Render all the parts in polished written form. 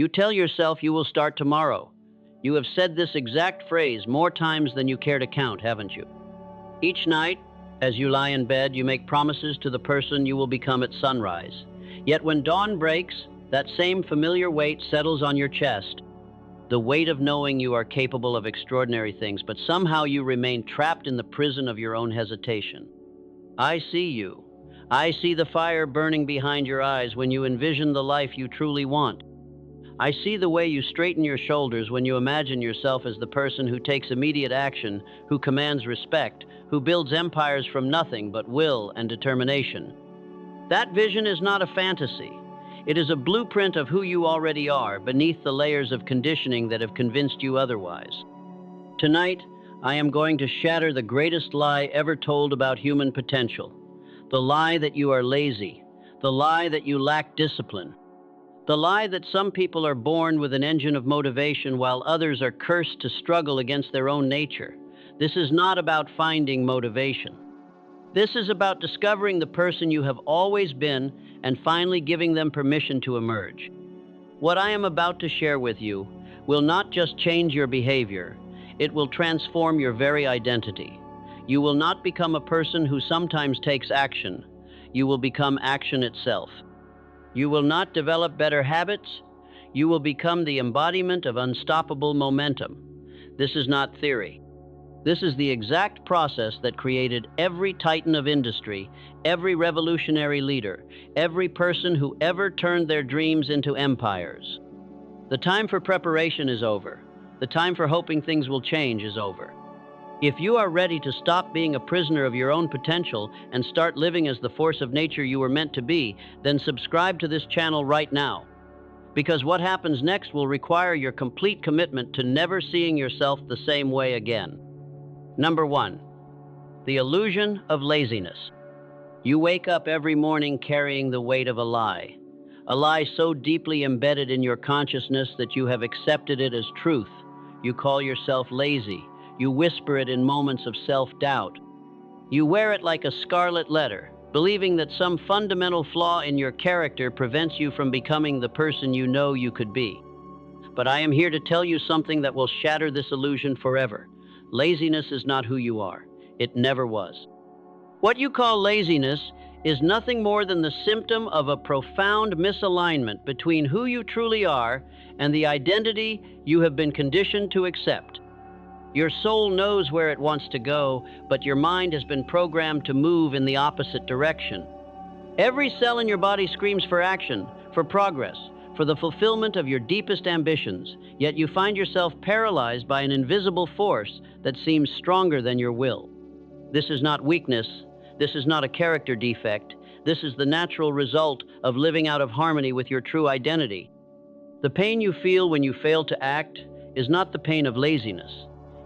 You tell yourself you will start tomorrow. You have said this exact phrase more times than you care to count, haven't you? Each night, as you lie in bed, you make promises to the person you will become at sunrise. Yet when dawn breaks, that same familiar weight settles on your chest, the weight of knowing you are capable of extraordinary things, but somehow you remain trapped in the prison of your own hesitation. I see you. I see the fire burning behind your eyes when you envision the life you truly want. I see the way you straighten your shoulders when you imagine yourself as the person who takes immediate action, who commands respect, who builds empires from nothing but will and determination. That vision is not a fantasy. It is a blueprint of who you already are beneath the layers of conditioning that have convinced you otherwise. Tonight, I am going to shatter the greatest lie ever told about human potential. The lie that you are lazy. The lie that you lack discipline. The lie that some people are born with an engine of motivation while others are cursed to struggle against their own nature. This is not about finding motivation. This is about discovering the person you have always been and finally giving them permission to emerge. What I am about to share with you will not just change your behavior, it will transform your very identity. You will not become a person who sometimes takes action. You will become action itself. You will not develop better habits. You will become the embodiment of unstoppable momentum. This is not theory. This is the exact process that created every titan of industry, every revolutionary leader, every person who ever turned their dreams into empires. The time for preparation is over. The time for hoping things will change is over. If you are ready to stop being a prisoner of your own potential and start living as the force of nature you were meant to be, then subscribe to this channel right now. Because what happens next will require your complete commitment to never seeing yourself the same way again. Number 1, the illusion of laziness. You wake up every morning carrying the weight of a lie so deeply embedded in your consciousness that you have accepted it as truth. You call yourself lazy. You whisper it in moments of self-doubt. You wear it like a scarlet letter, believing that some fundamental flaw in your character prevents you from becoming the person you know you could be. But I am here to tell you something that will shatter this illusion forever. Laziness is not who you are. It never was. What you call laziness is nothing more than the symptom of a profound misalignment between who you truly are and the identity you have been conditioned to accept. Your soul knows where it wants to go, but your mind has been programmed to move in the opposite direction. Every cell in your body screams for action, for progress, for the fulfillment of your deepest ambitions, yet you find yourself paralyzed by an invisible force that seems stronger than your will. This is not weakness. This is not a character defect. This is the natural result of living out of harmony with your true identity. The pain you feel when you fail to act is not the pain of laziness.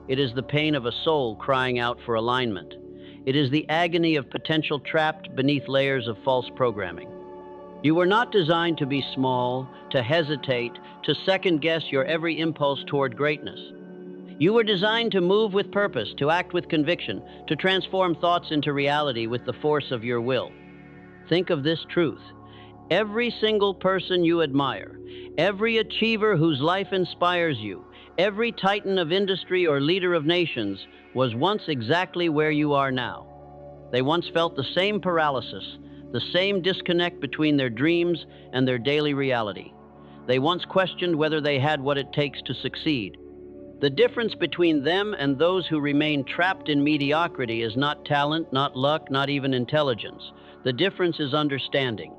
It is the pain of a soul crying out for alignment. It is the agony of potential trapped beneath layers of false programming. You were not designed to be small, to hesitate, to second-guess your every impulse toward greatness. You were designed to move with purpose, to act with conviction, to transform thoughts into reality with the force of your will. Think of this truth. Every single person you admire, every achiever whose life inspires you, every titan of industry or leader of nations was once exactly where you are now. They once felt the same paralysis, the same disconnect between their dreams and their daily reality. They once questioned whether they had what it takes to succeed. The difference between them and those who remain trapped in mediocrity is not talent, not luck, not even intelligence. The difference is understanding.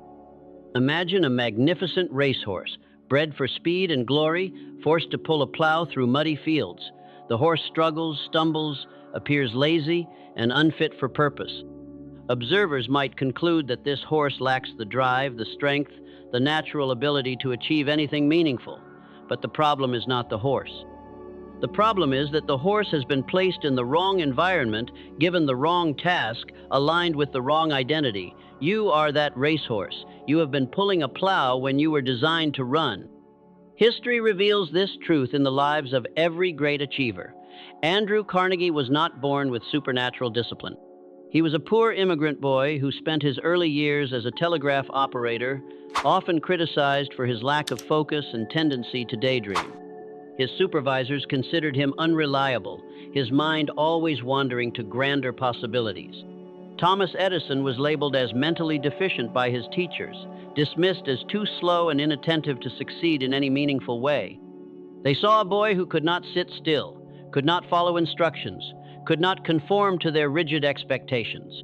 Imagine a magnificent racehorse, bred for speed and glory, forced to pull a plow through muddy fields. The horse struggles, stumbles, appears lazy, and unfit for purpose. Observers might conclude that this horse lacks the drive, the strength, the natural ability to achieve anything meaningful. But the problem is not the horse. The problem is that the horse has been placed in the wrong environment, given the wrong task, aligned with the wrong identity. You are that racehorse. You have been pulling a plow when you were designed to run. History reveals this truth in the lives of every great achiever. Andrew Carnegie was not born with supernatural discipline. He was a poor immigrant boy who spent his early years as a telegraph operator, often criticized for his lack of focus and tendency to daydream. His supervisors considered him unreliable, his mind always wandering to grander possibilities. Thomas Edison was labeled as mentally deficient by his teachers, dismissed as too slow and inattentive to succeed in any meaningful way. They saw a boy who could not sit still, could not follow instructions, could not conform to their rigid expectations.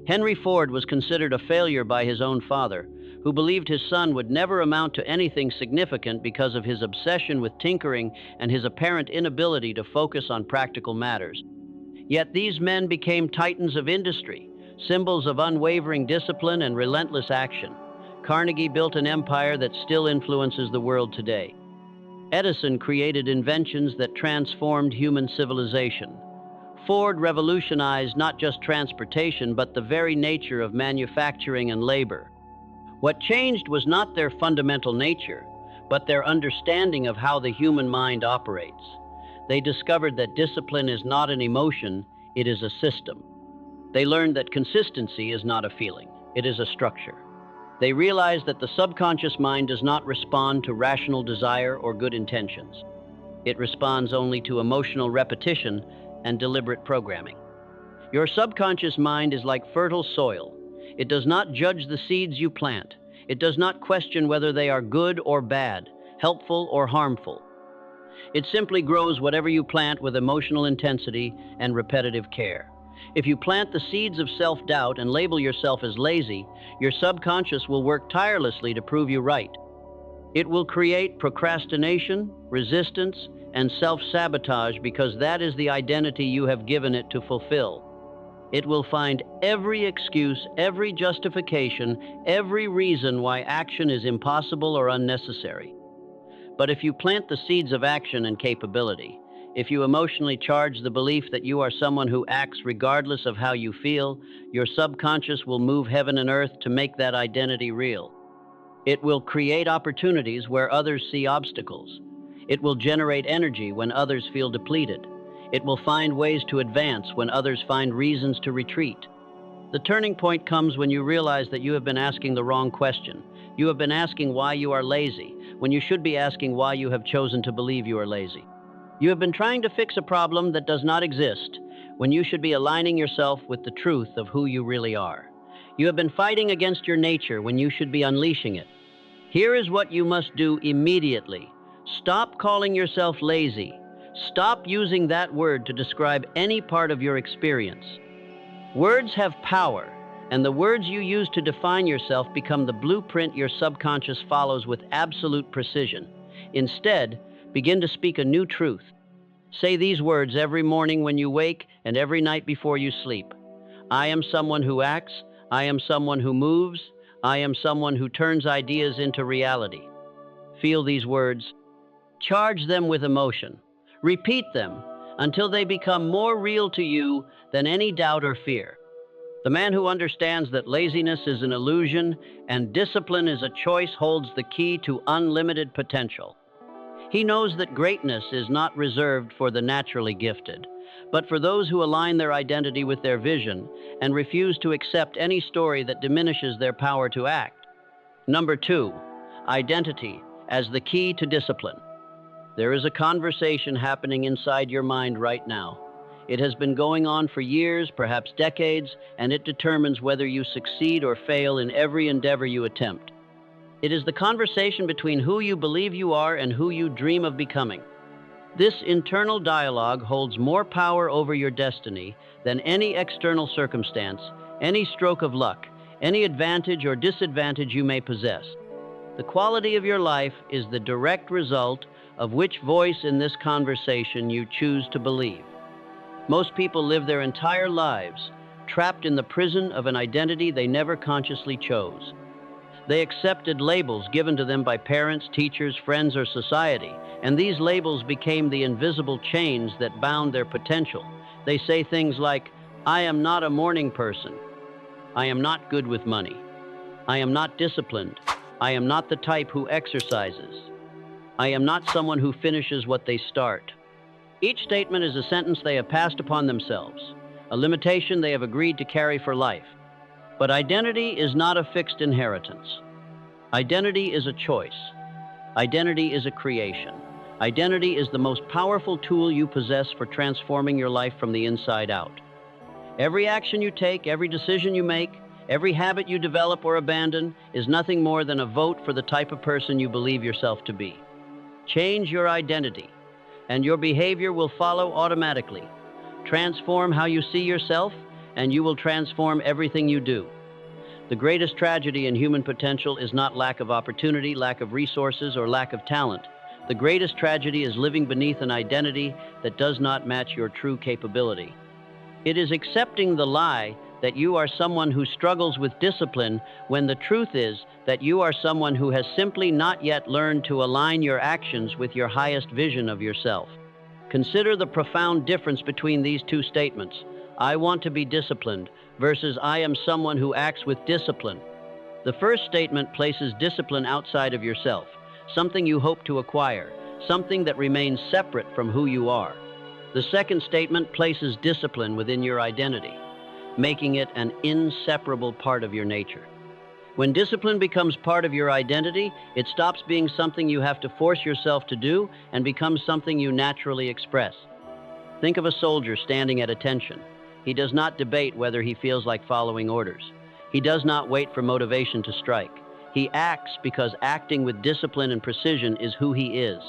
Henry Ford was considered a failure by his own father, who believed his son would never amount to anything significant because of his obsession with tinkering and his apparent inability to focus on practical matters. Yet these men became titans of industry, symbols of unwavering discipline and relentless action. Carnegie built an empire that still influences the world today. Edison created inventions that transformed human civilization. Ford revolutionized not just transportation, but the very nature of manufacturing and labor. What changed was not their fundamental nature, but their understanding of how the human mind operates. They discovered that discipline is not an emotion, it is a system. They learned that consistency is not a feeling, it is a structure. They realized that the subconscious mind does not respond to rational desire or good intentions. It responds only to emotional repetition and deliberate programming. Your subconscious mind is like fertile soil. It does not judge the seeds you plant. It does not question whether they are good or bad, helpful or harmful. It simply grows whatever you plant with emotional intensity and repetitive care. If you plant the seeds of self-doubt and label yourself as lazy, your subconscious will work tirelessly to prove you right. It will create procrastination, resistance, and self-sabotage because that is the identity you have given it to fulfill. It will find every excuse, every justification, every reason why action is impossible or unnecessary. But if you plant the seeds of action and capability, if you emotionally charge the belief that you are someone who acts regardless of how you feel, your subconscious will move heaven and earth to make that identity real. It will create opportunities where others see obstacles. It will generate energy when others feel depleted. It will find ways to advance when others find reasons to retreat. The turning point comes when you realize that you have been asking the wrong question. You have been asking why you are lazy, when you should be asking why you have chosen to believe you are lazy. You have been trying to fix a problem that does not exist, when you should be aligning yourself with the truth of who you really are. You have been fighting against your nature when you should be unleashing it. Here is what you must do immediately. Stop calling yourself lazy. Stop using that word to describe any part of your experience. Words have power, and the words you use to define yourself become the blueprint your subconscious follows with absolute precision. Instead, begin to speak a new truth. Say these words every morning when you wake and every night before you sleep. I am someone who acts. I am someone who moves. I am someone who turns ideas into reality. Feel these words. Charge them with emotion. Repeat them until they become more real to you than any doubt or fear. The man who understands that laziness is an illusion and discipline is a choice holds the key to unlimited potential. He knows that greatness is not reserved for the naturally gifted, but for those who align their identity with their vision and refuse to accept any story that diminishes their power to act. Number 2, identity as the key to discipline. There is a conversation happening inside your mind right now. It has been going on for years, perhaps decades, and it determines whether you succeed or fail in every endeavor you attempt. It is the conversation between who you believe you are and who you dream of becoming. This internal dialogue holds more power over your destiny than any external circumstance, any stroke of luck, any advantage or disadvantage you may possess. The quality of your life is the direct result of which voice in this conversation you choose to believe. Most people live their entire lives trapped in the prison of an identity they never consciously chose. They accepted labels given to them by parents, teachers, friends, or society, and these labels became the invisible chains that bound their potential. They say things like, I am not a morning person. I am not good with money. I am not disciplined. I am not the type who exercises. I am not someone who finishes what they start. Each statement is a sentence they have passed upon themselves. a limitation they have agreed to carry for life. But identity is not a fixed inheritance. Identity is a choice. Identity is a creation. Identity is the most powerful tool you possess for transforming your life from the inside out. Every action you take, every decision you make, every habit you develop or abandon is nothing more than a vote for the type of person you believe yourself to be. Change your identity, and your behavior will follow automatically. Transform how you see yourself, and you will transform everything you do. The greatest tragedy in human potential is not lack of opportunity, lack of resources, or lack of talent. The greatest tragedy is living beneath an identity that does not match your true capability. It is accepting the lie that you are someone who struggles with discipline when the truth is that you are someone who has simply not yet learned to align your actions with your highest vision of yourself. Consider the profound difference between these two statements. I want to be disciplined versus I am someone who acts with discipline. The first statement places discipline outside of yourself, something you hope to acquire, something that remains separate from who you are. The second statement places discipline within your identity, making it an inseparable part of your nature. When discipline becomes part of your identity, it stops being something you have to force yourself to do and becomes something you naturally express. Think of a soldier standing at attention. He does not debate whether he feels like following orders. He does not wait for motivation to strike. He acts because acting with discipline and precision is who he is.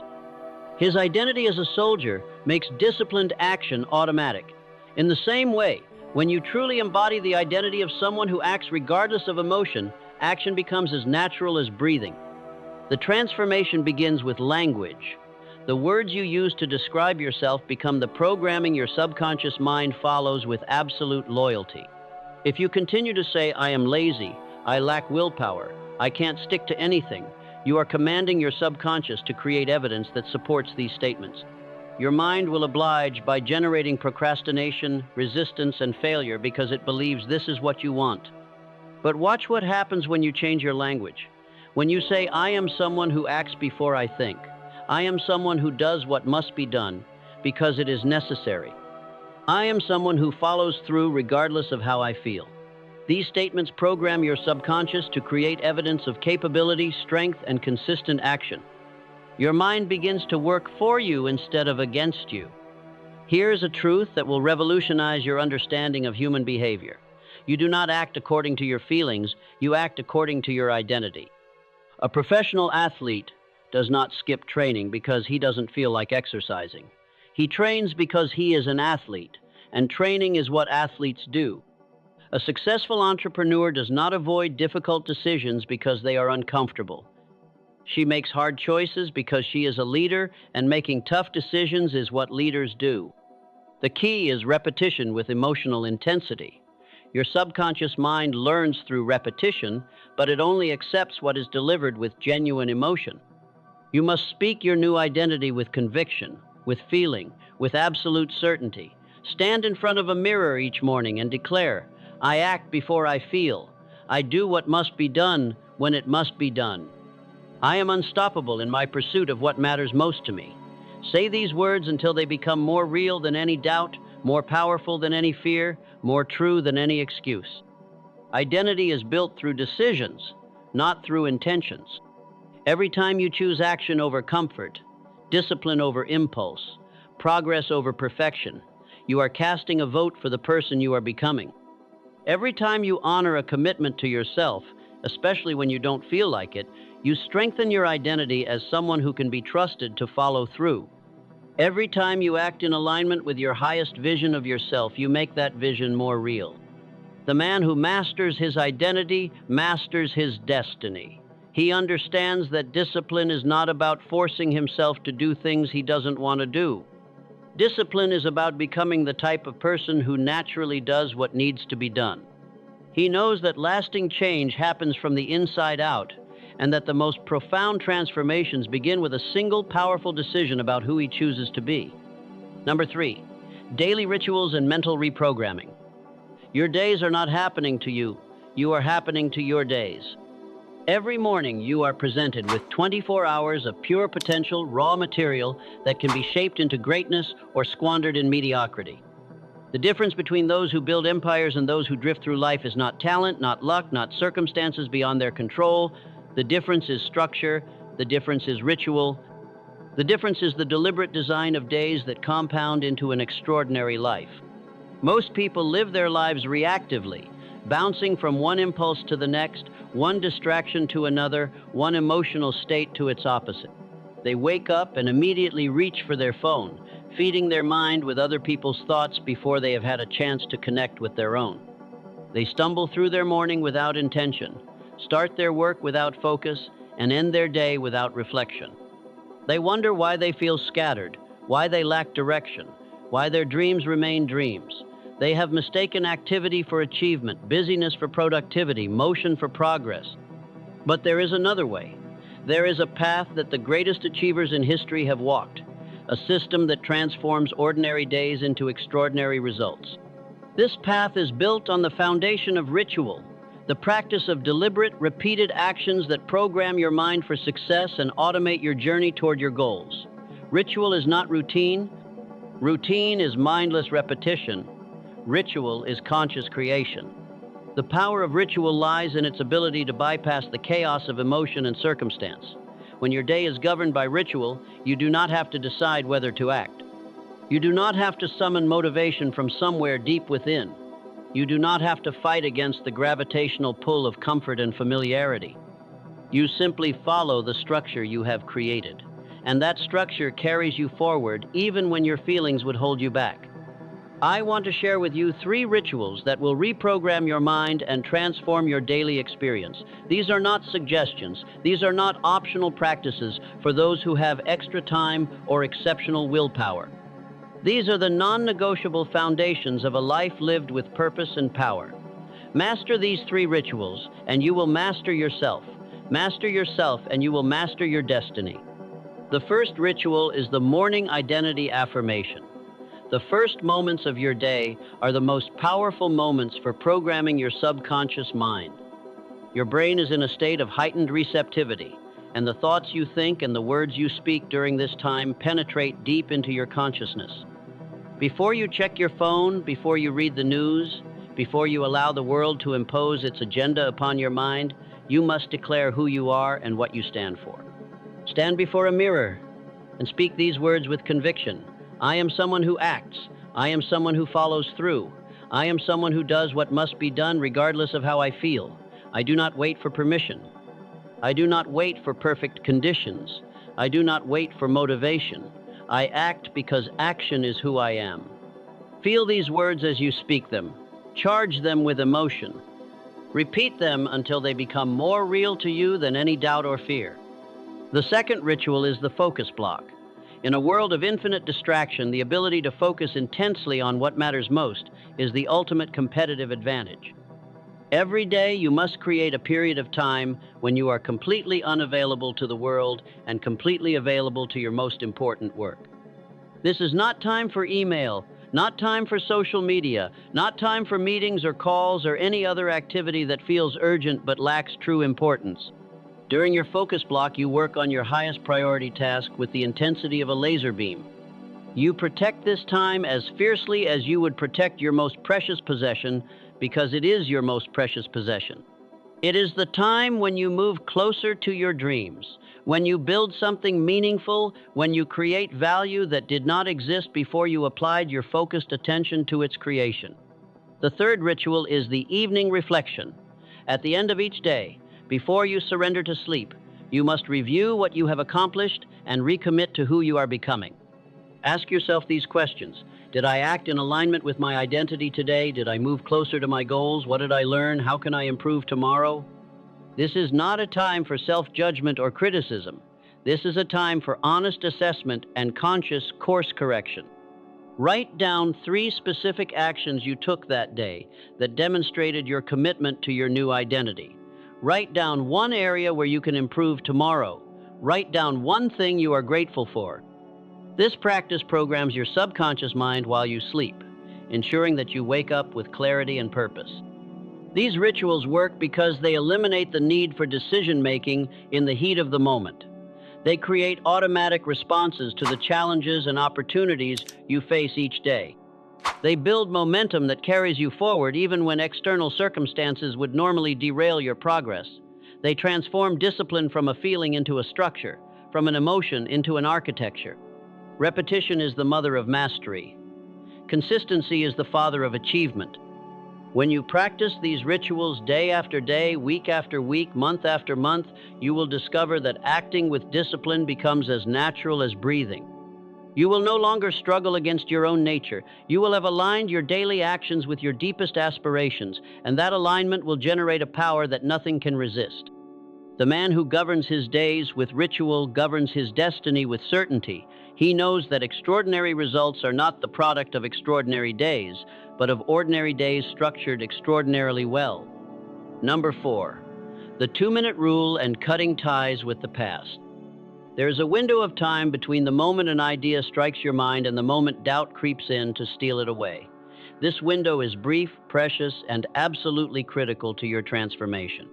His identity as a soldier makes disciplined action automatic. In the same way, when you truly embody the identity of someone who acts regardless of emotion, action becomes as natural as breathing. The transformation begins with language. The words you use to describe yourself become the programming your subconscious mind follows with absolute loyalty. If you continue to say, I am lazy, I lack willpower, I can't stick to anything, you are commanding your subconscious to create evidence that supports these statements. Your mind will oblige by generating procrastination, resistance, and failure because it believes this is what you want. But watch what happens when you change your language. When you say, I am someone who acts before I think. I am someone who does what must be done because it is necessary. I am someone who follows through regardless of how I feel. These statements program your subconscious to create evidence of capability, strength, and consistent action. Your mind begins to work for you instead of against you. Here's a truth that will revolutionize your understanding of human behavior. You do not act according to your feelings, you act according to your identity. A professional athlete does not skip training because he doesn't feel like exercising. He trains because he is an athlete, and training is what athletes do. A successful entrepreneur does not avoid difficult decisions because they are uncomfortable. She makes hard choices because she is a leader, and making tough decisions is what leaders do. The key is repetition with emotional intensity. Your subconscious mind learns through repetition, but it only accepts what is delivered with genuine emotion. You must speak your new identity with conviction, with feeling, with absolute certainty. Stand in front of a mirror each morning and declare, I act before I feel. I do what must be done when it must be done. I am unstoppable in my pursuit of what matters most to me. Say these words until they become more real than any doubt, more powerful than any fear, more true than any excuse. Identity is built through decisions, not through intentions. Every time you choose action over comfort, discipline over impulse, progress over perfection, you are casting a vote for the person you are becoming. Every time you honor a commitment to yourself, especially when you don't feel like it, you strengthen your identity as someone who can be trusted to follow through. Every time you act in alignment with your highest vision of yourself, you make that vision more real. The man who masters his identity masters his destiny. He understands that discipline is not about forcing himself to do things he doesn't want to do. Discipline is about becoming the type of person who naturally does what needs to be done. He knows that lasting change happens from the inside out, and that the most profound transformations begin with a single powerful decision about who he chooses to be. Number 3, daily rituals and mental reprogramming. Your days are not happening to you. You are happening to your days. Every morning, you are presented with 24 hours of pure potential, raw material that can be shaped into greatness or squandered in mediocrity. The difference between those who build empires and those who drift through life is not talent, not luck, not circumstances beyond their control. The difference is structure. The difference is ritual. The difference is the deliberate design of days that compound into an extraordinary life. Most people live their lives reactively, bouncing from one impulse to the next, one distraction to another, one emotional state to its opposite. They wake up and immediately reach for their phone, feeding their mind with other people's thoughts before they have had a chance to connect with their own. They stumble through their morning without intention, start their work without focus, and end their day without reflection. They wonder why they feel scattered, why they lack direction, why their dreams remain dreams. They have mistaken activity for achievement, busyness for productivity, motion for progress. But there is another way. There is a path that the greatest achievers in history have walked, a system that transforms ordinary days into extraordinary results. This path is built on the foundation of ritual, the practice of deliberate, repeated actions that program your mind for success and automate your journey toward your goals. Ritual is not routine. Routine is mindless repetition. Ritual is conscious creation. The power of ritual lies in its ability to bypass the chaos of emotion and circumstance. When your day is governed by ritual, you do not have to decide whether to act. You do not have to summon motivation from somewhere deep within. You do not have to fight against the gravitational pull of comfort and familiarity. You simply follow the structure you have created, and that structure carries you forward even when your feelings would hold you back. I want to share with you 3 rituals that will reprogram your mind and transform your daily experience. These are not suggestions. These are not optional practices for those who have extra time or exceptional willpower. These are the non-negotiable foundations of a life lived with purpose and power. Master these 3 rituals, and you will master yourself. Master yourself, and you will master your destiny. The first ritual is the morning identity affirmation. The first moments of your day are the most powerful moments for programming your subconscious mind. Your brain is in a state of heightened receptivity, and the thoughts you think and the words you speak during this time penetrate deep into your consciousness. Before you check your phone, before you read the news, before you allow the world to impose its agenda upon your mind, you must declare who you are and what you stand for. Stand before a mirror and speak these words with conviction. I am someone who acts. I am someone who follows through. I am someone who does what must be done regardless of how I feel. I do not wait for permission. I do not wait for perfect conditions. I do not wait for motivation. I act because action is who I am. Feel these words as you speak them. Charge them with emotion. Repeat them until they become more real to you than any doubt or fear. The second ritual is the focus block. In a world of infinite distraction, the ability to focus intensely on what matters most is the ultimate competitive advantage. Every day, you must create a period of time when you are completely unavailable to the world and completely available to your most important work. This is not time for email, not time for social media, not time for meetings or calls or any other activity that feels urgent but lacks true importance. During your focus block, you work on your highest priority task with the intensity of a laser beam. You protect this time as fiercely as you would protect your most precious possession, because it is your most precious possession. It is the time when you move closer to your dreams, when you build something meaningful, when you create value that did not exist before you applied your focused attention to its creation. The third ritual is the evening reflection. At the end of each day, before you surrender to sleep, you must review what you have accomplished and recommit to who you are becoming. Ask yourself these questions. Did I act in alignment with my identity today? Did I move closer to my goals? What did I learn? How can I improve tomorrow? This is not a time for self-judgment or criticism. This is a time for honest assessment and conscious course correction. Write down 3 specific actions you took that day that demonstrated your commitment to your new identity. Write down 1 area where you can improve tomorrow. Write down 1 thing you are grateful for. This practice programs your subconscious mind while you sleep, ensuring that you wake up with clarity and purpose. These rituals work because they eliminate the need for decision-making in the heat of the moment. They create automatic responses to the challenges and opportunities you face each day. They build momentum that carries you forward even when external circumstances would normally derail your progress. They transform discipline from a feeling into a structure, from an emotion into an architecture. Repetition is the mother of mastery. Consistency is the father of achievement. When you practice these rituals day after day, week after week, month after month, you will discover that acting with discipline becomes as natural as breathing. You will no longer struggle against your own nature. You will have aligned your daily actions with your deepest aspirations, and that alignment will generate a power that nothing can resist. The man who governs his days with ritual governs his destiny with certainty. He knows that extraordinary results are not the product of extraordinary days, but of ordinary days structured extraordinarily well. Number 4, the 2-minute rule and cutting ties with the past. There is a window of time between the moment an idea strikes your mind and the moment doubt creeps in to steal it away. This window is brief, precious, and absolutely critical to your transformation.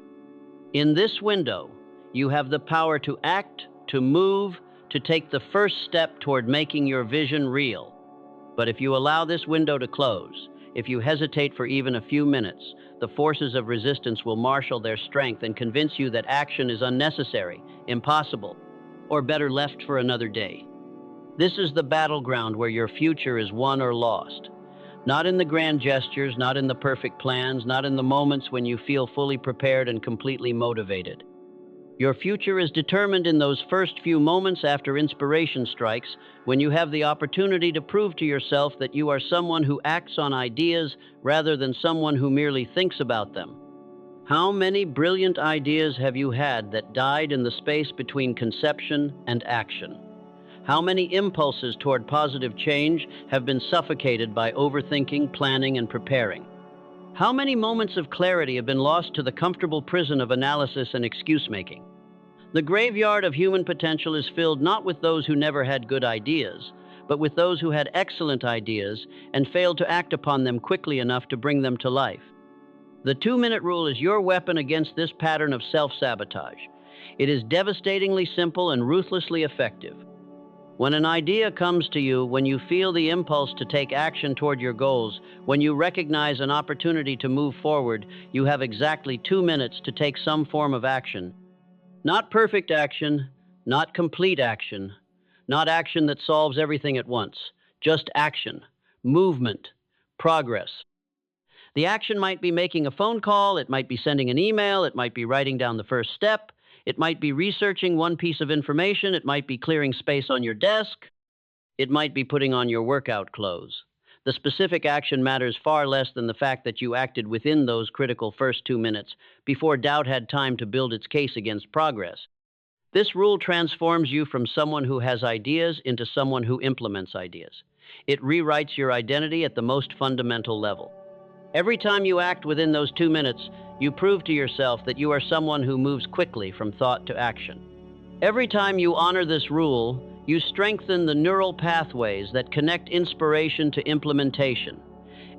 In this window, you have the power to act, to move, to take the first step toward making your vision real. But if you allow this window to close, if you hesitate for even a few minutes, the forces of resistance will marshal their strength and convince you that action is unnecessary, impossible, or better left for another day. This is the battleground where your future is won or lost. Not in the grand gestures, not in the perfect plans, not in the moments when you feel fully prepared and completely motivated. Your future is determined in those first few moments after inspiration strikes, when you have the opportunity to prove to yourself that you are someone who acts on ideas rather than someone who merely thinks about them. How many brilliant ideas have you had that died in the space between conception and action? How many impulses toward positive change have been suffocated by overthinking, planning, and preparing? How many moments of clarity have been lost to the comfortable prison of analysis and excuse-making? The graveyard of human potential is filled not with those who never had good ideas, but with those who had excellent ideas and failed to act upon them quickly enough to bring them to life. The 2-minute rule is your weapon against this pattern of self-sabotage. It is devastatingly simple and ruthlessly effective. When an idea comes to you, when you feel the impulse to take action toward your goals, when you recognize an opportunity to move forward, you have exactly 2 minutes to take some form of action. Not perfect action, not complete action, not action that solves everything at once, just action, movement, progress. The action might be making a phone call, it might be sending an email, it might be writing down the first step, it might be researching one piece of information, it might be clearing space on your desk, it might be putting on your workout clothes. The specific action matters far less than the fact that you acted within those critical first 2 minutes before doubt had time to build its case against progress. This rule transforms you from someone who has ideas into someone who implements ideas. It rewrites your identity at the most fundamental level. Every time you act within those 2 minutes, you prove to yourself that you are someone who moves quickly from thought to action. Every time you honor this rule, you strengthen the neural pathways that connect inspiration to implementation.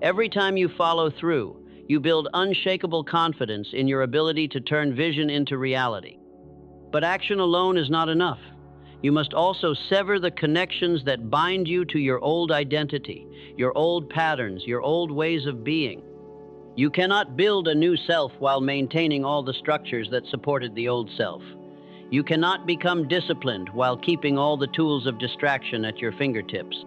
Every time you follow through, you build unshakable confidence in your ability to turn vision into reality. But action alone is not enough. You must also sever the connections that bind you to your old identity, your old patterns, your old ways of being. You cannot build a new self while maintaining all the structures that supported the old self. You cannot become disciplined while keeping all the tools of distraction at your fingertips.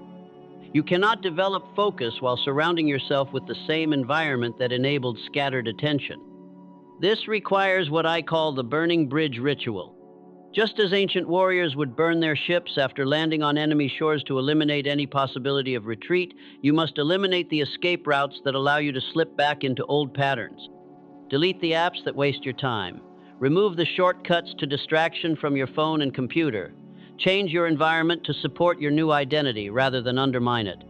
You cannot develop focus while surrounding yourself with the same environment that enabled scattered attention. This requires what I call the burning bridge ritual. Just as ancient warriors would burn their ships after landing on enemy shores to eliminate any possibility of retreat, you must eliminate the escape routes that allow you to slip back into old patterns. Delete the apps that waste your time. Remove the shortcuts to distraction from your phone and computer. Change your environment to support your new identity rather than undermine it.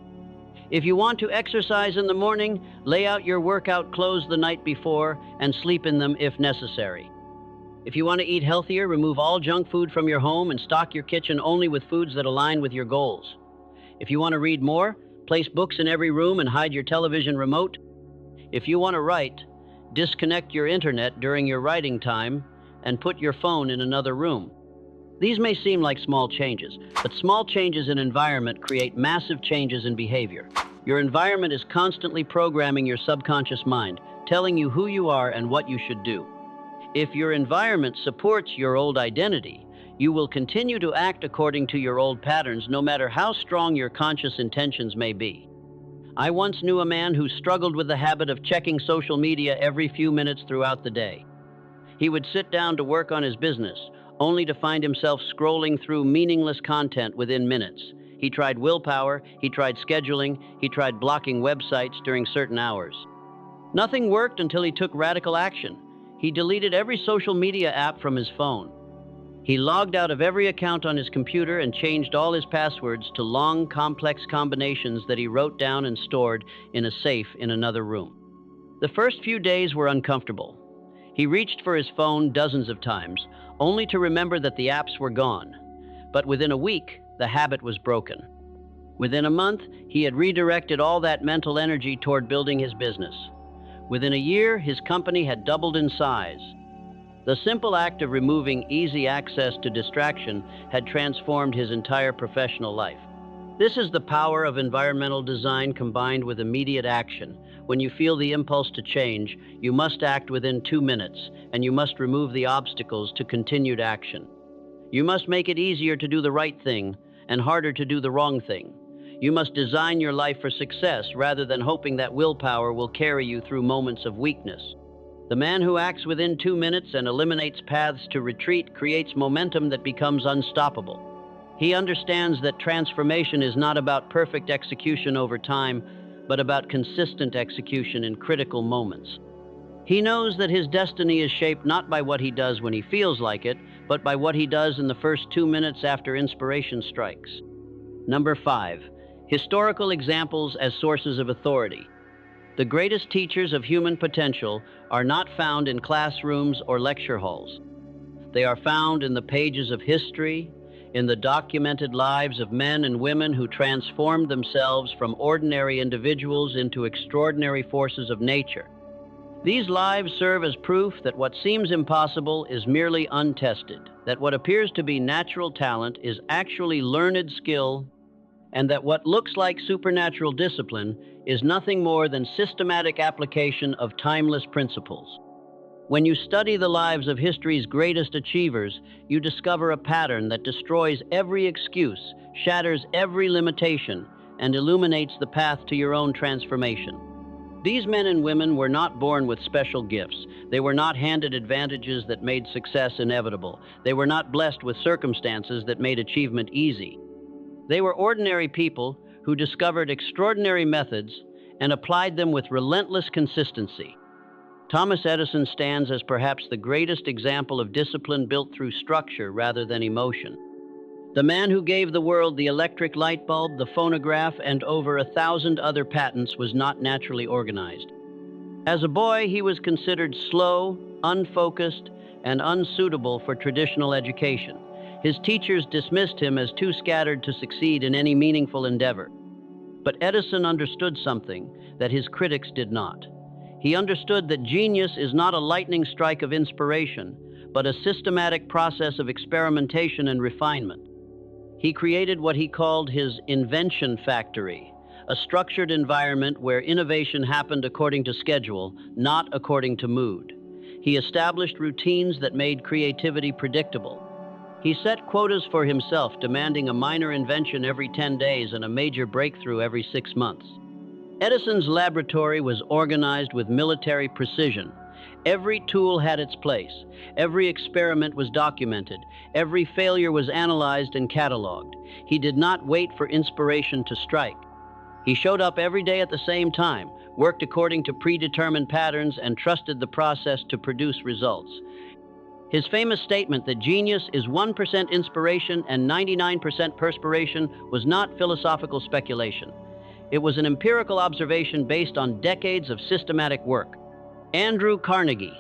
If you want to exercise in the morning, lay out your workout clothes the night before and sleep in them if necessary. If you want to eat healthier, remove all junk food from your home and stock your kitchen only with foods that align with your goals. If you want to read more, place books in every room and hide your television remote. If you want to write, disconnect your internet during your writing time and put your phone in another room. These may seem like small changes, but small changes in environment create massive changes in behavior. Your environment is constantly programming your subconscious mind, telling you who you are and what you should do. If your environment supports your old identity, you will continue to act according to your old patterns, no matter how strong your conscious intentions may be. I once knew a man who struggled with the habit of checking social media every few minutes throughout the day. He would sit down to work on his business, only to find himself scrolling through meaningless content within minutes. He tried willpower, he tried scheduling, he tried blocking websites during certain hours. Nothing worked until he took radical action. He deleted every social media app from his phone. He logged out of every account on his computer and changed all his passwords to long, complex combinations that he wrote down and stored in a safe in another room. The first few days were uncomfortable. He reached for his phone dozens of times, only to remember that the apps were gone. But within a week, the habit was broken. Within a month, he had redirected all that mental energy toward building his business. Within a year, his company had doubled in size. The simple act of removing easy access to distraction had transformed his entire professional life. This is the power of environmental design combined with immediate action. When you feel the impulse to change, you must act within 2 minutes, and you must remove the obstacles to continued action. You must make it easier to do the right thing and harder to do the wrong thing. You must design your life for success rather than hoping that willpower will carry you through moments of weakness. The man who acts within 2 minutes and eliminates paths to retreat creates momentum that becomes unstoppable. He understands that transformation is not about perfect execution over time, but about consistent execution in critical moments. He knows that his destiny is shaped not by what he does when he feels like it, but by what he does in the first 2 minutes after inspiration strikes. Number 5, historical examples as sources of authority. The greatest teachers of human potential are not found in classrooms or lecture halls. They are found in the pages of history, in the documented lives of men and women who transformed themselves from ordinary individuals into extraordinary forces of nature. These lives serve as proof that what seems impossible is merely untested, that what appears to be natural talent is actually learned skill, and that what looks like supernatural discipline is nothing more than systematic application of timeless principles. When you study the lives of history's greatest achievers, you discover a pattern that destroys every excuse, shatters every limitation, and illuminates the path to your own transformation. These men and women were not born with special gifts. They were not handed advantages that made success inevitable. They were not blessed with circumstances that made achievement easy. They were ordinary people who discovered extraordinary methods and applied them with relentless consistency. Thomas Edison stands as perhaps the greatest example of discipline built through structure rather than emotion. The man who gave the world the electric light bulb, the phonograph, and over 1,000 other patents was not naturally organized. As a boy, he was considered slow, unfocused, and unsuitable for traditional education. His teachers dismissed him as too scattered to succeed in any meaningful endeavor. But Edison understood something that his critics did not. He understood that genius is not a lightning strike of inspiration, but a systematic process of experimentation and refinement. He created what he called his invention factory, a structured environment where innovation happened according to schedule, not according to mood. He established routines that made creativity predictable. He set quotas for himself, demanding a minor invention every 10 days and a major breakthrough every 6 months. Edison's laboratory was organized with military precision. Every tool had its place. Every experiment was documented. Every failure was analyzed and cataloged. He did not wait for inspiration to strike. He showed up every day at the same time, worked according to predetermined patterns, and trusted the process to produce results. His famous statement that genius is 1% inspiration and 99% perspiration was not philosophical speculation. It was an empirical observation based on decades of systematic work. Andrew Carnegie,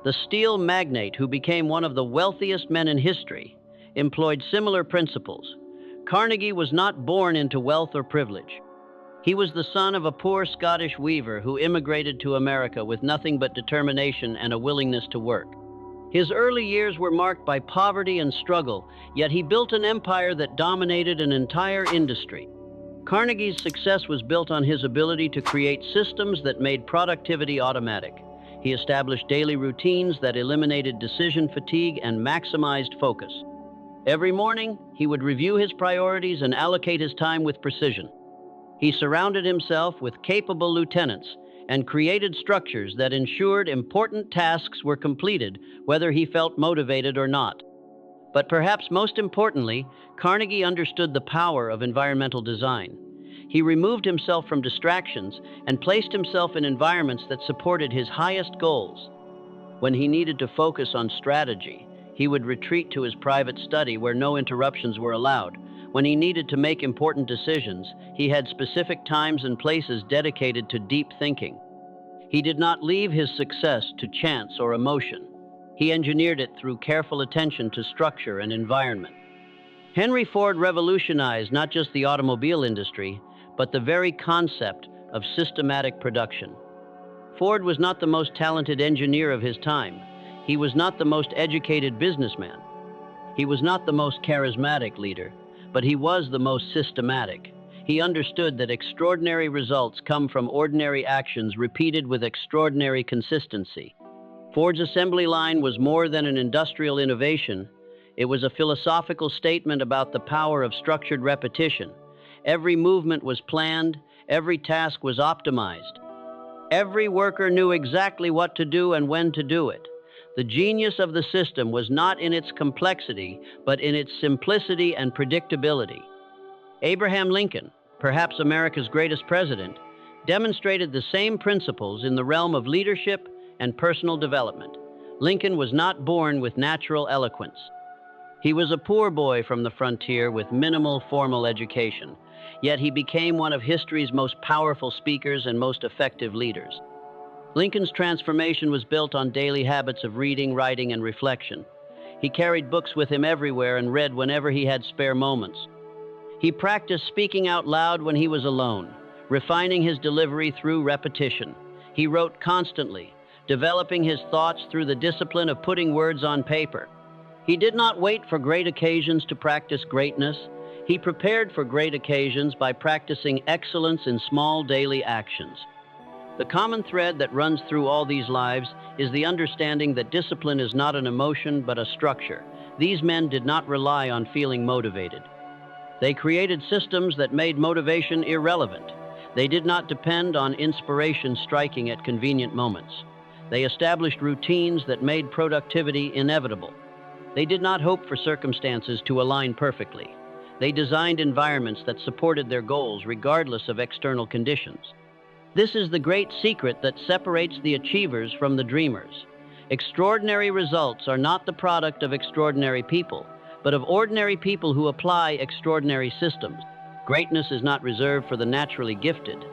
the steel magnate who became one of the wealthiest men in history, employed similar principles. Carnegie was not born into wealth or privilege. He was the son of a poor Scottish weaver who immigrated to America with nothing but determination and a willingness to work. His early years were marked by poverty and struggle, yet he built an empire that dominated an entire industry. Carnegie's success was built on his ability to create systems that made productivity automatic. He established daily routines that eliminated decision fatigue and maximized focus. Every morning, he would review his priorities and allocate his time with precision. He surrounded himself with capable lieutenants and created structures that ensured important tasks were completed, whether he felt motivated or not. But perhaps most importantly, Carnegie understood the power of environmental design. He removed himself from distractions and placed himself in environments that supported his highest goals. When he needed to focus on strategy, he would retreat to his private study where no interruptions were allowed. When he needed to make important decisions, he had specific times and places dedicated to deep thinking. He did not leave his success to chance or emotion. He engineered it through careful attention to structure and environment. Henry Ford revolutionized not just the automobile industry, but the very concept of systematic production. Ford was not the most talented engineer of his time. He was not the most educated businessman. He was not the most charismatic leader, but he was the most systematic. He understood that extraordinary results come from ordinary actions repeated with extraordinary consistency. Ford's assembly line was more than an industrial innovation. It was a philosophical statement about the power of structured repetition. Every movement was planned, every task was optimized. Every worker knew exactly what to do and when to do it. The genius of the system was not in its complexity, but in its simplicity and predictability. Abraham Lincoln, perhaps America's greatest president, demonstrated the same principles in the realm of leadership and personal development. Lincoln was not born with natural eloquence. He was a poor boy from the frontier with minimal formal education, yet he became one of history's most powerful speakers and most effective leaders. Lincoln's transformation was built on daily habits of reading, writing, and reflection. He carried books with him everywhere and read whenever he had spare moments. He practiced speaking out loud when he was alone, refining his delivery through repetition. He wrote constantly, developing his thoughts through the discipline of putting words on paper. He did not wait for great occasions to practice greatness. He prepared for great occasions by practicing excellence in small daily actions. The common thread that runs through all these lives is the understanding that discipline is not an emotion but a structure. These men did not rely on feeling motivated. They created systems that made motivation irrelevant. They did not depend on inspiration striking at convenient moments. They established routines that made productivity inevitable. They did not hope for circumstances to align perfectly. They designed environments that supported their goals regardless of external conditions. This is the great secret that separates the achievers from the dreamers. Extraordinary results are not the product of extraordinary people, but of ordinary people who apply extraordinary systems. Greatness is not reserved for the naturally gifted,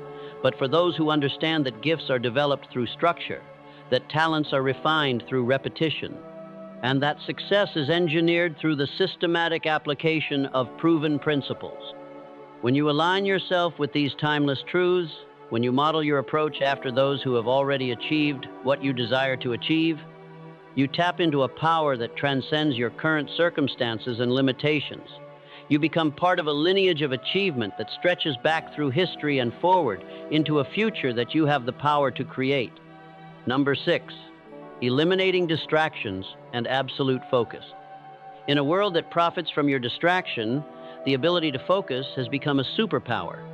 but for those who understand that gifts are developed through structure, that talents are refined through repetition, and that success is engineered through the systematic application of proven principles. When you align yourself with these timeless truths, when you model your approach after those who have already achieved what you desire to achieve, you tap into a power that transcends your current circumstances and limitations. You become part of a lineage of achievement that stretches back through history and forward into a future that you have the power to create. Number 6, eliminating distractions and absolute focus. In a world that profits from your distraction, the ability to focus has become a superpower.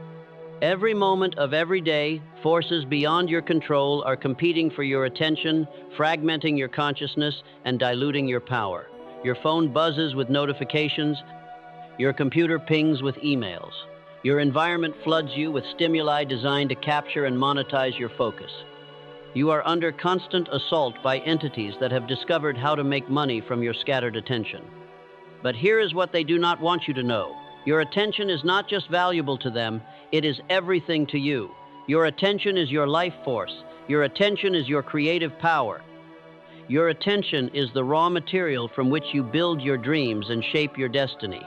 Every moment of every day, forces beyond your control are competing for your attention, fragmenting your consciousness, and diluting your power. Your phone buzzes with notifications. Your computer pings with emails. Your environment floods you with stimuli designed to capture and monetize your focus. You are under constant assault by entities that have discovered how to make money from your scattered attention. But here is what they do not want you to know. Your attention is not just valuable to them, it is everything to you. Your attention is your life force. Your attention is your creative power. Your attention is the raw material from which you build your dreams and shape your destiny.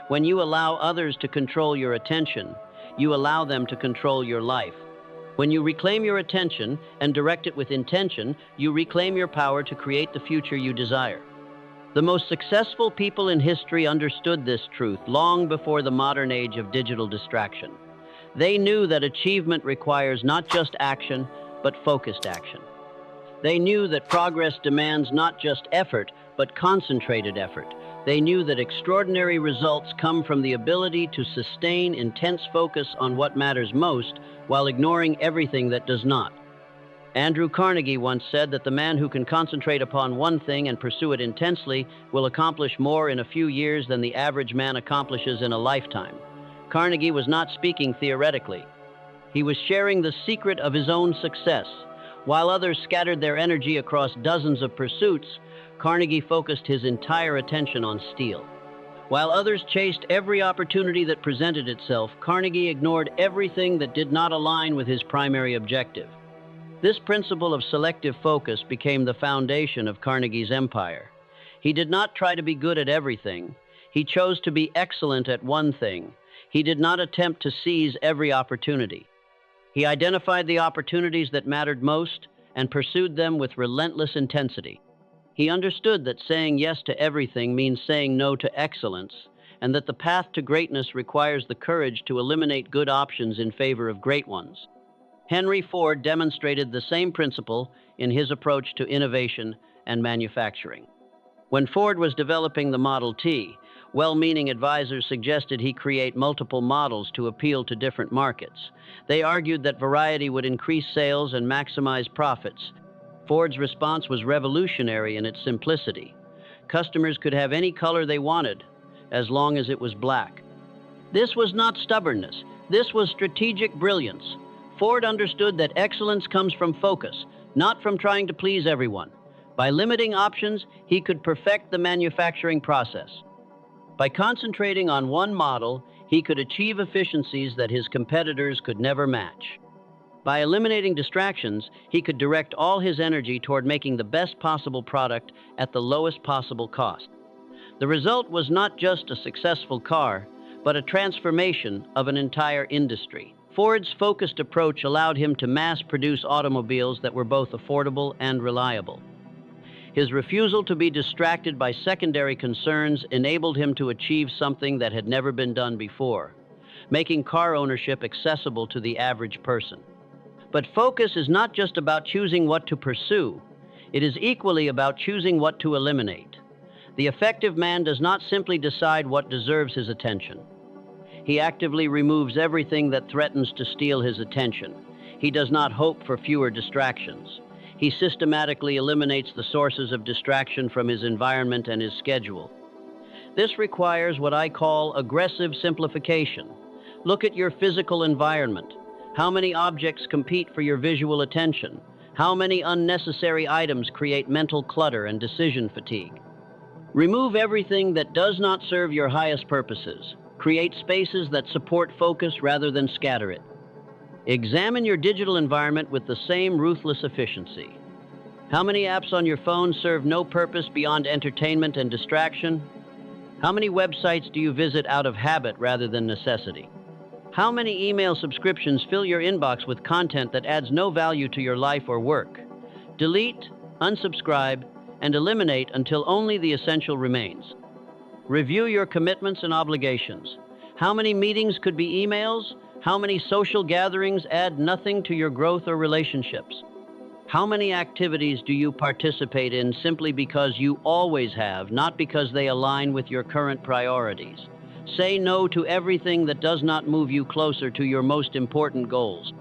When you allow others to control your attention, you allow them to control your life. When you reclaim your attention and direct it with intention, you reclaim your power to create the future you desire. The most successful people in history understood this truth long before the modern age of digital distraction. They knew that achievement requires not just action, but focused action. They knew that progress demands not just effort, but concentrated effort. They knew that extraordinary results come from the ability to sustain intense focus on what matters most while ignoring everything that does not. Andrew Carnegie once said that the man who can concentrate upon one thing and pursue it intensely will accomplish more in a few years than the average man accomplishes in a lifetime. Carnegie was not speaking theoretically. He was sharing the secret of his own success. While others scattered their energy across dozens of pursuits, Carnegie focused his entire attention on steel. While others chased every opportunity that presented itself, Carnegie ignored everything that did not align with his primary objective. This principle of selective focus became the foundation of Carnegie's empire. He did not try to be good at everything. He chose to be excellent at one thing. He did not attempt to seize every opportunity. He identified the opportunities that mattered most and pursued them with relentless intensity. He understood that saying yes to everything means saying no to excellence, and that the path to greatness requires the courage to eliminate good options in favor of great ones. Henry Ford demonstrated the same principle in his approach to innovation and manufacturing. When Ford was developing the Model T, well-meaning advisors suggested he create multiple models to appeal to different markets. They argued that variety would increase sales and maximize profits. Ford's response was revolutionary in its simplicity. Customers could have any color they wanted, as long as it was black. This was not stubbornness. This was strategic brilliance. Ford understood that excellence comes from focus, not from trying to please everyone. By limiting options, he could perfect the manufacturing process. By concentrating on one model, he could achieve efficiencies that his competitors could never match. By eliminating distractions, he could direct all his energy toward making the best possible product at the lowest possible cost. The result was not just a successful car, but a transformation of an entire industry. Ford's focused approach allowed him to mass-produce automobiles that were both affordable and reliable. His refusal to be distracted by secondary concerns enabled him to achieve something that had never been done before, making car ownership accessible to the average person. But focus is not just about choosing what to pursue. It is equally about choosing what to eliminate. The effective man does not simply decide what deserves his attention. He actively removes everything that threatens to steal his attention. He does not hope for fewer distractions. He systematically eliminates the sources of distraction from his environment and his schedule. This requires what I call aggressive simplification. Look at your physical environment. How many objects compete for your visual attention? How many unnecessary items create mental clutter and decision fatigue? Remove everything that does not serve your highest purposes. Create spaces that support focus rather than scatter it. Examine your digital environment with the same ruthless efficiency. How many apps on your phone serve no purpose beyond entertainment and distraction? How many websites do you visit out of habit rather than necessity? How many email subscriptions fill your inbox with content that adds no value to your life or work? Delete, unsubscribe, and eliminate until only the essential remains. Review your commitments and obligations. How many meetings could be emails? How many social gatherings add nothing to your growth or relationships? How many activities do you participate in simply because you always have, not because they align with your current priorities? Say no to everything that does not move you closer to your most important goals.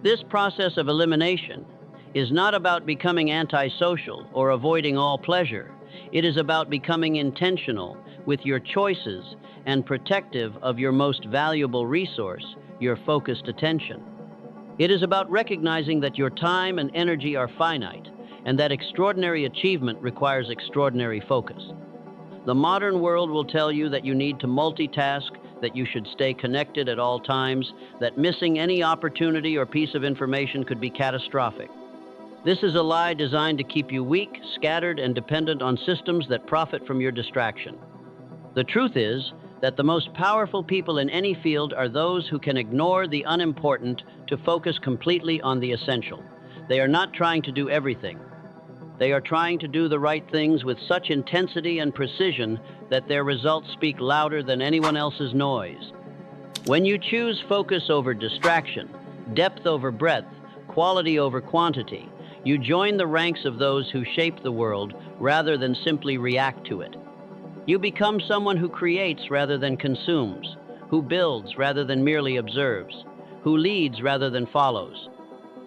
This process of elimination is not about becoming antisocial or avoiding all pleasure. It is about becoming intentional with your choices and protective of your most valuable resource, your focused attention. It is about recognizing that your time and energy are finite and that extraordinary achievement requires extraordinary focus. The modern world will tell you that you need to multitask, that you should stay connected at all times, that missing any opportunity or piece of information could be catastrophic. This is a lie designed to keep you weak, scattered, and dependent on systems that profit from your distraction. The truth is that the most powerful people in any field are those who can ignore the unimportant to focus completely on the essential. They are not trying to do everything. They are trying to do the right things with such intensity and precision that their results speak louder than anyone else's noise. When you choose focus over distraction, depth over breadth, quality over quantity, you join the ranks of those who shape the world rather than simply react to it. You become someone who creates rather than consumes, who builds rather than merely observes, who leads rather than follows.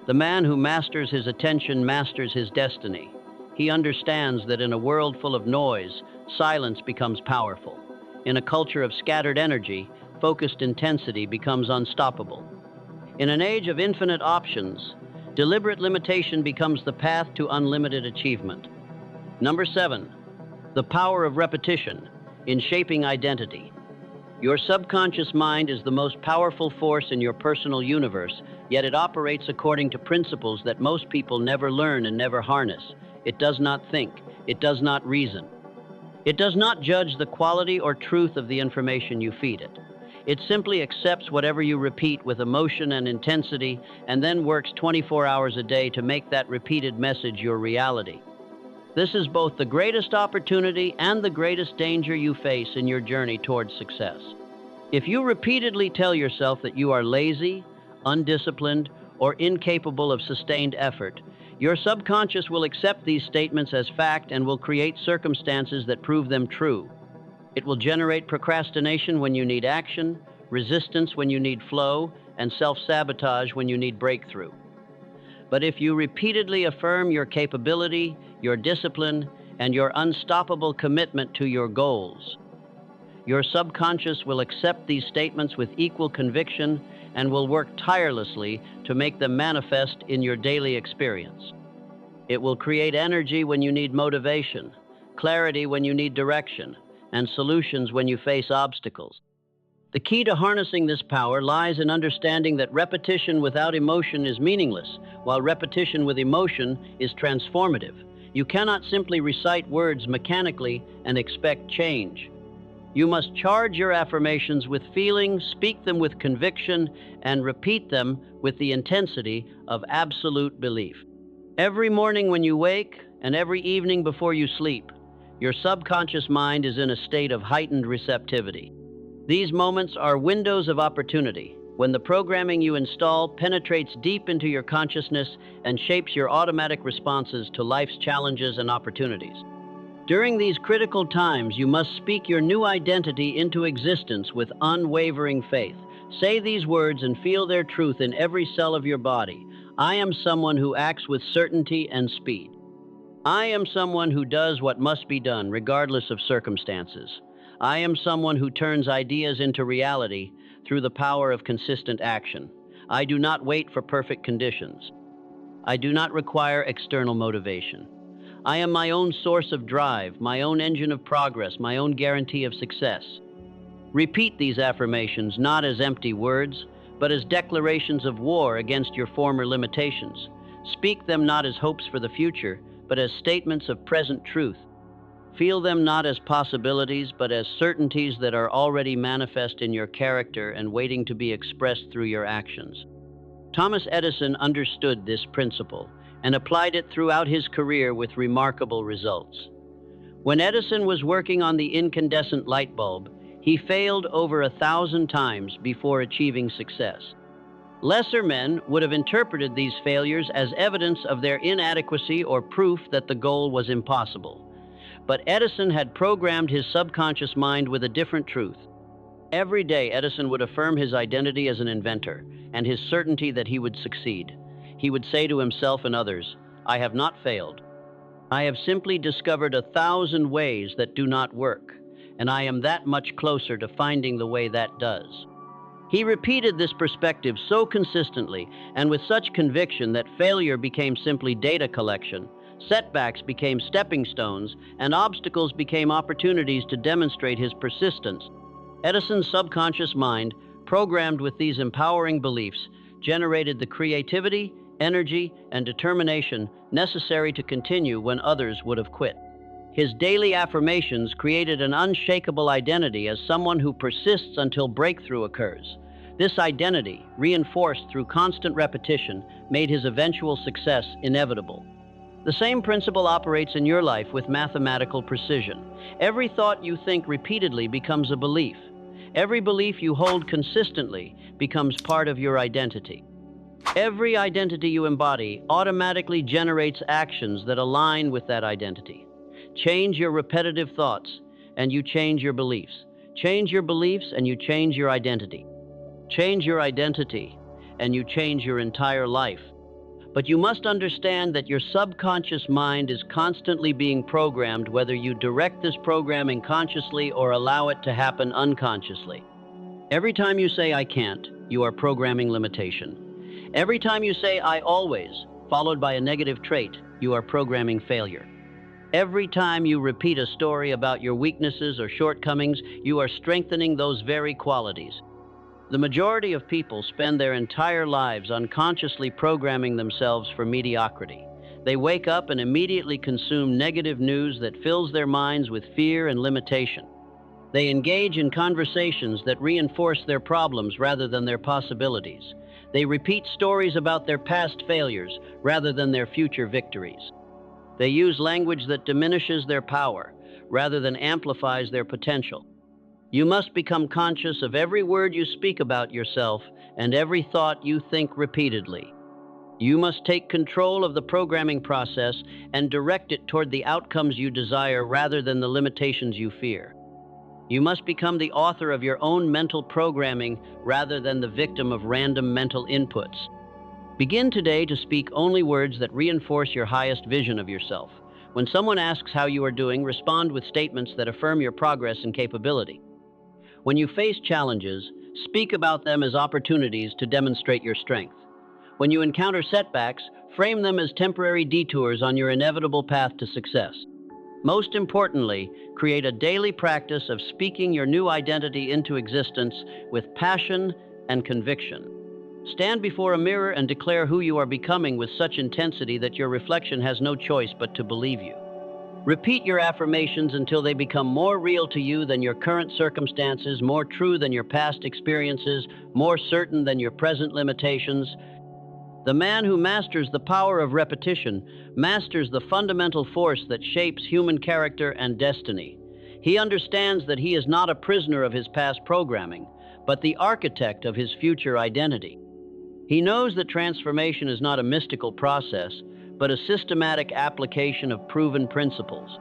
The man who masters his attention masters his destiny. He understands that in a world full of noise, silence becomes powerful. In a culture of scattered energy, focused intensity becomes unstoppable. In an age of infinite options, deliberate limitation becomes the path to unlimited achievement. Number 7, the power of repetition in shaping identity. Your subconscious mind is the most powerful force in your personal universe, yet it operates according to principles that most people never learn and never harness. It does not think. It does not reason. It does not judge the quality or truth of the information you feed it. It simply accepts whatever you repeat with emotion and intensity, and then works 24 hours a day to make that repeated message your reality. This is both the greatest opportunity and the greatest danger you face in your journey towards success. If you repeatedly tell yourself that you are lazy, undisciplined, or incapable of sustained effort, your subconscious will accept these statements as fact and will create circumstances that prove them true. It will generate procrastination when you need action, resistance when you need flow, and self-sabotage when you need breakthrough. But if you repeatedly affirm your capability, your discipline, and your unstoppable commitment to your goals, your subconscious will accept these statements with equal conviction and will work tirelessly to make them manifest in your daily experience. It will create energy when you need motivation, clarity when you need direction, and solutions when you face obstacles. The key to harnessing this power lies in understanding that repetition without emotion is meaningless, while repetition with emotion is transformative. You cannot simply recite words mechanically and expect change. You must charge your affirmations with feeling, speak them with conviction, and repeat them with the intensity of absolute belief. Every morning when you wake and every evening before you sleep, your subconscious mind is in a state of heightened receptivity. These moments are windows of opportunity, when the programming you install penetrates deep into your consciousness and shapes your automatic responses to life's challenges and opportunities. During these critical times, you must speak your new identity into existence with unwavering faith. Say these words and feel their truth in every cell of your body. I am someone who acts with certainty and speed. I am someone who does what must be done, regardless of circumstances. I am someone who turns ideas into reality through the power of consistent action. I do not wait for perfect conditions. I do not require external motivation. I am my own source of drive, my own engine of progress, my own guarantee of success. Repeat these affirmations not as empty words, but as declarations of war against your former limitations. Speak them not as hopes for the future, but as statements of present truth. Feel them not as possibilities, but as certainties that are already manifest in your character and waiting to be expressed through your actions. Thomas Edison understood this principle and applied it throughout his career with remarkable results. When Edison was working on the incandescent light bulb, he failed over 1,000 times before achieving success. Lesser men would have interpreted these failures as evidence of their inadequacy or proof that the goal was impossible. But Edison had programmed his subconscious mind with a different truth. Every day, Edison would affirm his identity as an inventor and his certainty that he would succeed. He would say to himself and others, I have not failed. I have simply discovered 1,000 ways that do not work, and I am that much closer to finding the way that does. He repeated this perspective so consistently and with such conviction that failure became simply data collection, setbacks became stepping stones, and obstacles became opportunities to demonstrate his persistence. Edison's subconscious mind, programmed with these empowering beliefs, generated the creativity, energy, and determination necessary to continue when others would have quit. His daily affirmations created an unshakable identity as someone who persists until breakthrough occurs. This identity, reinforced through constant repetition, made his eventual success inevitable. The same principle operates in your life with mathematical precision. Every thought you think repeatedly becomes a belief. Every belief you hold consistently becomes part of your identity. Every identity you embody automatically generates actions that align with that identity. Change your repetitive thoughts, and you change your beliefs. Change your beliefs, and you change your identity. Change your identity, and you change your entire life. But you must understand that your subconscious mind is constantly being programmed, whether you direct this programming consciously or allow it to happen unconsciously. Every time you say, "I can't," you are programming limitation. Every time you say, "I always," followed by a negative trait, you are programming failure. Every time you repeat a story about your weaknesses or shortcomings, you are strengthening those very qualities. The majority of people spend their entire lives unconsciously programming themselves for mediocrity. They wake up and immediately consume negative news that fills their minds with fear and limitation. They engage in conversations that reinforce their problems rather than their possibilities. They repeat stories about their past failures rather than their future victories. They use language that diminishes their power rather than amplifies their potential. You must become conscious of every word you speak about yourself and every thought you think repeatedly. You must take control of the programming process and direct it toward the outcomes you desire rather than the limitations you fear. You must become the author of your own mental programming rather than the victim of random mental inputs. Begin today to speak only words that reinforce your highest vision of yourself. When someone asks how you are doing, respond with statements that affirm your progress and capability. When you face challenges, speak about them as opportunities to demonstrate your strength. When you encounter setbacks, frame them as temporary detours on your inevitable path to success. Most importantly, create a daily practice of speaking your new identity into existence with passion and conviction. Stand before a mirror and declare who you are becoming with such intensity that your reflection has no choice but to believe you. Repeat your affirmations until they become more real to you than your current circumstances, more true than your past experiences, more certain than your present limitations. The man who masters the power of repetition masters the fundamental force that shapes human character and destiny. He understands that he is not a prisoner of his past programming, but the architect of his future identity. He knows that transformation is not a mystical process, but a systematic application of proven principles.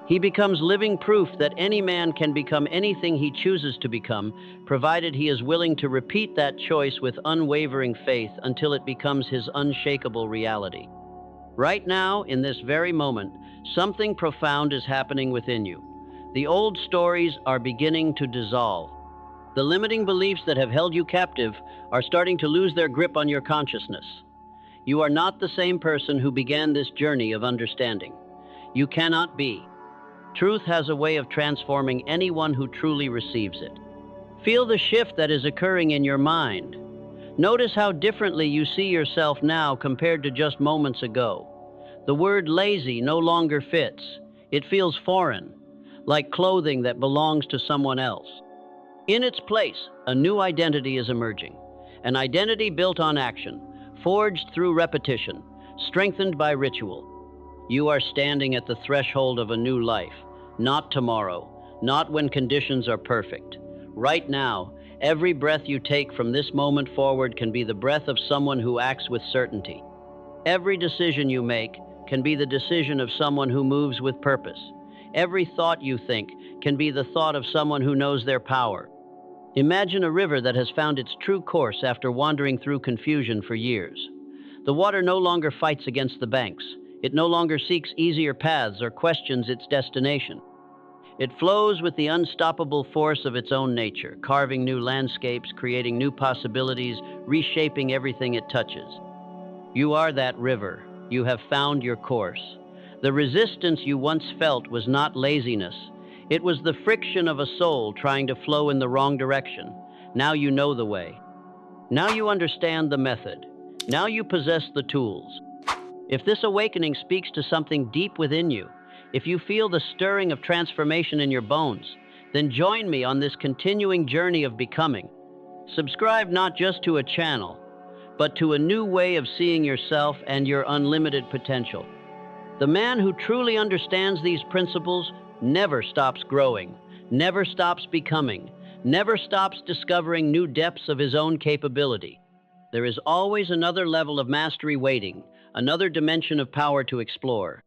He becomes living proof that any man can become anything he chooses to become, provided he is willing to repeat that choice with unwavering faith until it becomes his unshakable reality. Right now, in this very moment, something profound is happening within you. The old stories are beginning to dissolve. The limiting beliefs that have held you captive are starting to lose their grip on your consciousness. You are not the same person who began this journey of understanding. You cannot be. Truth has a way of transforming anyone who truly receives it. Feel the shift that is occurring in your mind. Notice how differently you see yourself now compared to just moments ago. The word lazy no longer fits. It feels foreign, like clothing that belongs to someone else. In its place, a new identity is emerging. An identity built on action, forged through repetition, strengthened by ritual. You are standing at the threshold of a new life, not tomorrow, not when conditions are perfect. Right now, every breath you take from this moment forward can be the breath of someone who acts with certainty. Every decision you make can be the decision of someone who moves with purpose. Every thought you think can be the thought of someone who knows their power. Imagine a river that has found its true course after wandering through confusion for years. The water no longer fights against the banks. It no longer seeks easier paths or questions its destination. It flows with the unstoppable force of its own nature, carving new landscapes, creating new possibilities, reshaping everything it touches. You are that river. You have found your course. The resistance you once felt was not laziness. It was the friction of a soul trying to flow in the wrong direction. Now you know the way. Now you understand the method. Now you possess the tools. If this awakening speaks to something deep within you, if you feel the stirring of transformation in your bones, then join me on this continuing journey of becoming. Subscribe not just to a channel, but to a new way of seeing yourself and your unlimited potential. The man who truly understands these principles never stops growing, never stops becoming, never stops discovering new depths of his own capability. There is always another level of mastery waiting, another dimension of power to explore.